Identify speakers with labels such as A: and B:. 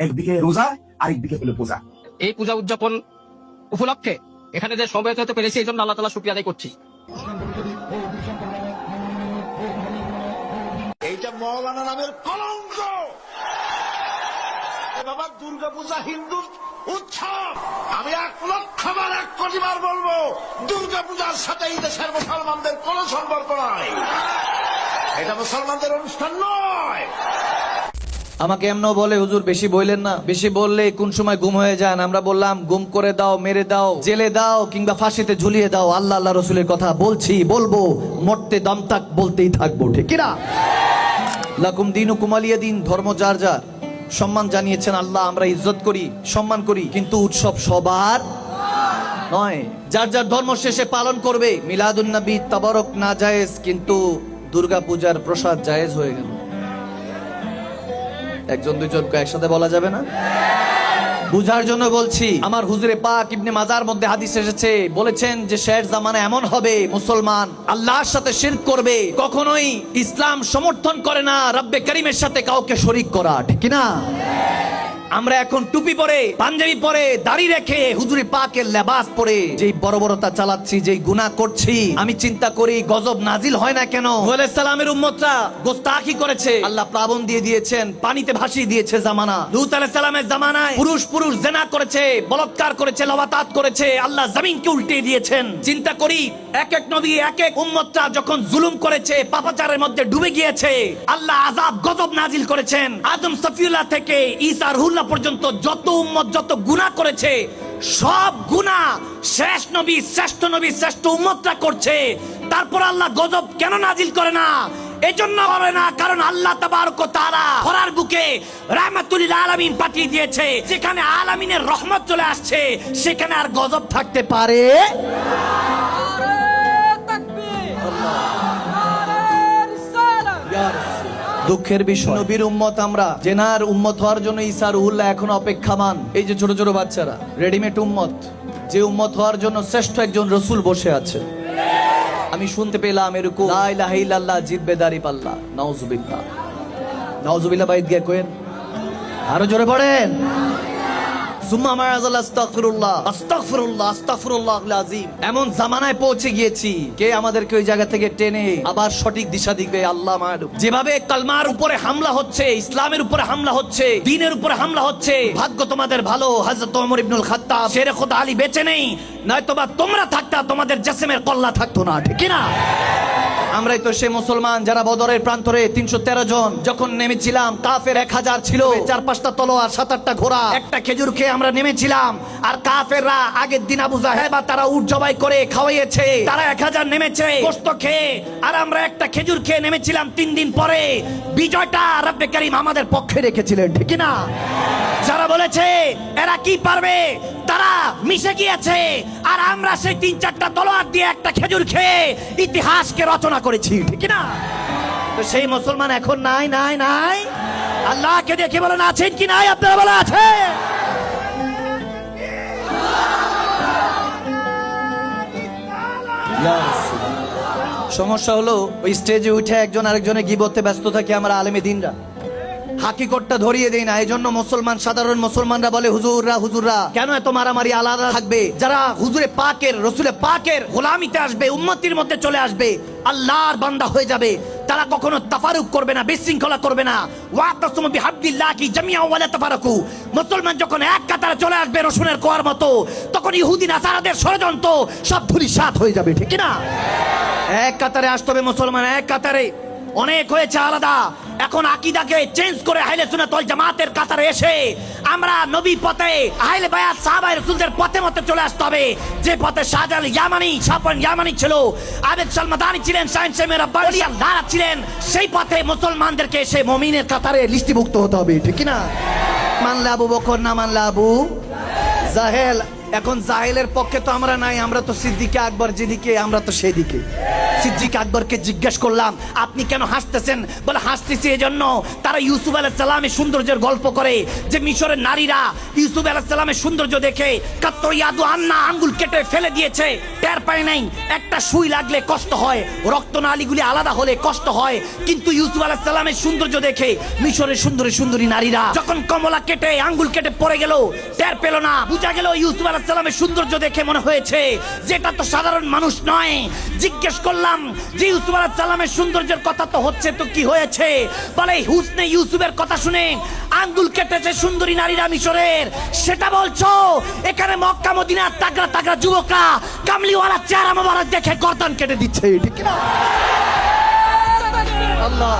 A: একদিকে রোজা আরেকদিকে হলো পূজা।
B: এই পূজা উদযাপন উপলক্ষে এখানে যে সমবেত হতে পেরেছি এই জন্য আল্লাহ তাআলা শুকরিয়া আদায় করছি।
C: এইটা মৌলানা নামের কলঙ্ক। বাবা, দুর্গা পূজা হিন্দুর উৎসব। আমি 1,00,000 বার 1,000,000 বার বলবো, দুর্গা পূজার সাথে এই দেশের মুসলমানদের কোন সম্পর্ক নাই। এটা মুসলমানদের অনুষ্ঠান নয়।
D: আমাকে এমনও বলে, হুজুর বেশি বললেন না, বেশি বললে কোন সময় গুম হয়ে যান। আমরা বললাম, গুম করে দাও, মেরে দাও, জেলে দাও, কিংবা ফাঁসিতে ঝুলিয়ে দাও, আল্লাহ আল্লাহ রসুলের কথা বলছি, বলবো, মরতে দম তাক বলতেই থাকবো, ঠিক কিনা? লাকুম দীনুকুম ওয়ালিয়া দিন। ধর্ম যার যার, সম্মান জানিয়েছেন আল্লাহ, আমরা ইজ্জত করি, সম্মান করি, কিন্তু উৎসব সবার নয়। যার যার ধর্ম শেষে পালন করবে। মিলাদুন নবী তাবারক না জায়েজ, কিন্তু দুর্গা পূজার প্রসাদ জায়েজ হয়ে গেল। একজন দুইজনকে একসাথে বলা যাবে না। বুঝার জন্য বলছি। আমার হুজুরে পাক ইবনে মাজার মধ্যে হাদিস এসেছে, বলেছেন যে শেষ জামানা এমন হবে মুসলমান আল্লাহর সাথে শিরক করবে, কখনোই ইসলাম সমর্থন করে না রব্বে করিমের সাথে কাউকে শরীক করা, ঠিক না? আমরা এখন টুপি পরে, পাঞ্জাবি পরে, দাড়ি রেখে, হুজুরে পাকের লেবাস পরে যেই বর্বরতা চালাচ্ছি, যেই গুনাহ করছি, আমি চিন্তা করি গজব নাজিল হয় না কেন? নূহ আলাইহিস সালামের উম্মতরা গোস্তাখি করেছে, আল্লাহ প্লাবন দিয়ে দিয়েছেন, পানিতে ভাসিয়ে দিয়েছে জামানা। লূত আলাইহিস সালামের জামানায় পুরুষ পুরুষ জিনা করেছে, বলাৎকার করেছে, লওয়াতাত করেছে, আল্লাহ জমিনকে উল্টে দিয়েছেন। চিন্তা করি এক এক নবী, এক এক উম্মতরা যখন জুলুম করেছে, পাপাচারের মধ্যে ডুবে গিয়েছে, আল্লাহ আযাব গজব নাজিল করেছেন। আদম সফিউল্লাহ থেকে ঈসা রুহুল্লাহ পর্যন্ত যত উম্মত যত গুনাহ করেছে, সব গুনাহ শেষ নবী, শ্রেষ্ঠ নবী, শ্রেষ্ঠ উম্মতরা করছে। তারপর আল্লাহ গজব কেন নাজিল করে না? এজন্য করে না কারণ আল্লাহ তাবারক ওয়া তাআলা খরার বুকে রাহমাতুল লিল আলামিন পাঠিয়ে দিয়েছে। যেখানে আলামিনের রহমত চলে আসছে, সেখানে আর গজব থাকতে পারে দুঃখের বিষয়। নবীর উম্মত আমরা, জেনার উম্মত হওয়ার জন্য ঈসা রুহুল্লাহ এখন অপেক্ষামান। এই যে ছোট ছোট বাচ্চারা রেডিমেড উম্মত, যে উম্মত হওয়ার জন্য শ্রেষ্ঠ একজন রসুল বসে আছে। আমি শুনতে পেলাম এরকম, লা ইলাহা ইল্লাল্লাহ জিতবে দাঁড়িপাল্লা। নাউজুবিল্লাহ, নাউজুবিল্লাহ। বাইত গিয়ে কোয়েন, আরো জোরে পড়েন। এমন জামানায় পৌঁছে গিয়েছি, কে আমাদেরকে ওই জায়গা থেকে টেনে আবার সঠিক দিশা দিবে আল্লাহ মালুম। যেভাবে কালমার উপরে হামলা হচ্ছে, ইসলামের উপরে হামলা হচ্ছে, দ্বীনের উপরে হামলা হচ্ছে, ভাগ্য তোমাদের ভালো হযরত ওমর ইবনুল খাত্তাব, শেরে খোদা আলী বেঁচে নেই, নয়তোবা তোমরা থাকতা, তোমাদের জিসমের কল্লা থাকতো না, ঠিক না? আমরাই তো সে মুসলমান যারা বদরের প্রান্তরে 313 জন যখন নেমেছিলাম, কাফের 1000 ছিল, 4-5টা তলোয়ার, 7-8টা ঘোড়া, একটা খেজুর খেয়ে আমরা নেমেছিলাম। আর কাফেররা আগের দিন আবু জাহেল তারা উট জবাই করে খাওয়াইয়েছে, তারা 1000 নেমেছে গোশত খেয়ে, আর আমরা একটা খেজুর খেয়ে নেমেছিলাম। 3 দিন পরে বিজয়টা রব্বে করিম আমাদের পক্ষে রেখেছিলেন, ঠিক না? যারা বলেছে এরা কি পারবে, তারা মিশে গিয়েছে, আর আমরা সেই 3-4টা তলোয়ার দিয়ে একটা খেজুর খেয়ে ইতিহাসকে রচনা করেছি, ঠিক না? তো সেই মুসলমান এখন নাই, নাই, নাই। আল্লাহকে দেখে বলেন আছেন কি নাই? আপনারা বলে আছে। সমস্যা হলো ওই স্টেজে উঠে একজন আরেকজনের গীবতে ব্যস্ত থাকে, আমরা আলেমে দিনরা হাকিকতটা ধরিয়ে দেই না। এই জন্য মুসলমান, সাধারণ মুসলমানরা বলে হুজুররা, হুজুররা কেন এত মারামারি আলাদা থাকবে? যারা হুজুরে পাকের, রসুলে পাকের গোলামিতে আসবে, উম্মতির মধ্যে চলে আসবে, আল্লাহর বান্দা হয়ে যাবে, তারা কখনো তাফারুক করবে না, বিশৃঙ্খলা করবে না। ওয়াতাসুমু বিহাবলিল্লাহি জামিআ ওয়া লা তাফারাকু। মুসলমান যখন এক কাতারে চলে আসবে রসুলের কোয়ার মতো, তখন ইহুদি নাসারাদের ষড়যন্ত্র সব ধূলিসাৎ হয়ে যাবে, ঠিক না? এক কাতারে আসতে হবে মুসলমান, এক কাতারে। অনেক হয়েছে আলাদা, এখন আকীদাকে চেঞ্জ করে আহলে সুন্নাত ওয়াল জামাতের কাতারে এসে আমরা নবী পথে, আহলে বায়াত, সাহাবায়ে রাসূলদের পথে মতে চলে আসতে হবে। যে পথে শাহজালাল ইয়ামানি, শাহজালাল ইয়ামানি ছিল, আবেদ সালমাদানি ছিলেন, শাহিন শামে রাব্বানি আল্লাহরা ছিলেন, সেই পথে মুসলমানদেরকে এসে মুমিনের কাতারে লিস্টিভুক্ত হতে হবে, ঠিক না? মানলে আবু বকর, না মানলে আবু জাহেল। এখন জাহেলের পক্ষে তো আমরা নাই, আমরা তো সিদ্দিকে আকবর যেদিকে আমরা তো সেদিকে। সিদ্দিক আকবরকে জিজ্ঞেস করলাম আপনি কেন হাসতেছেন? বলে হাসতেছি এজন্য তারা ইউসুফ আলাইহিস সালামের সৌন্দর্যের গল্প করে, যে মিশরের নারীরা ইউসুফ আলাইহিস সালামের সৌন্দর্য দেখে কাত্তরিয়াদু আন্না আঙ্গুল কেটে ফেলে দিয়েছে, টের পায় নাই। একটা সুই লাগলে কষ্ট হয়, রক্তনালীগুলি আলাদা হলে কষ্ট হয়, কিন্তু ইউসুফ আলাইহিস সালামের সৌন্দর্য দেখে মিশরের সুন্দরী সুন্দরী নারীরা যখন কমলা কেটে আঙ্গুল কেটে পড়ে গেল টের পেল না। বুঝা গেল ইউসুফ আলাইহিস সালামের সৌন্দর্য দেখে মনে হয়েছে যেটা তো সাধারণ মানুষ নয়। জিজ্ঞেস করলাম যে ইউসুফ আলাইহিস সালামের সৌন্দর্যের কথা তো হচ্ছে, তো কি হয়েছে? বলে হুসনে ইউসুফের কথা শুনে আঙ্গুল কেটেছে সুন্দরী নারীরা মিশরের, সেটা বলছো? এখানে মক্কা মদিনার তাগড়া তাগড়া যুবকরা কামলিওয়ালা চেহারা মোবারক দেখে গর্দান কেটে দিচ্ছে, ঠিক না? আল্লাহ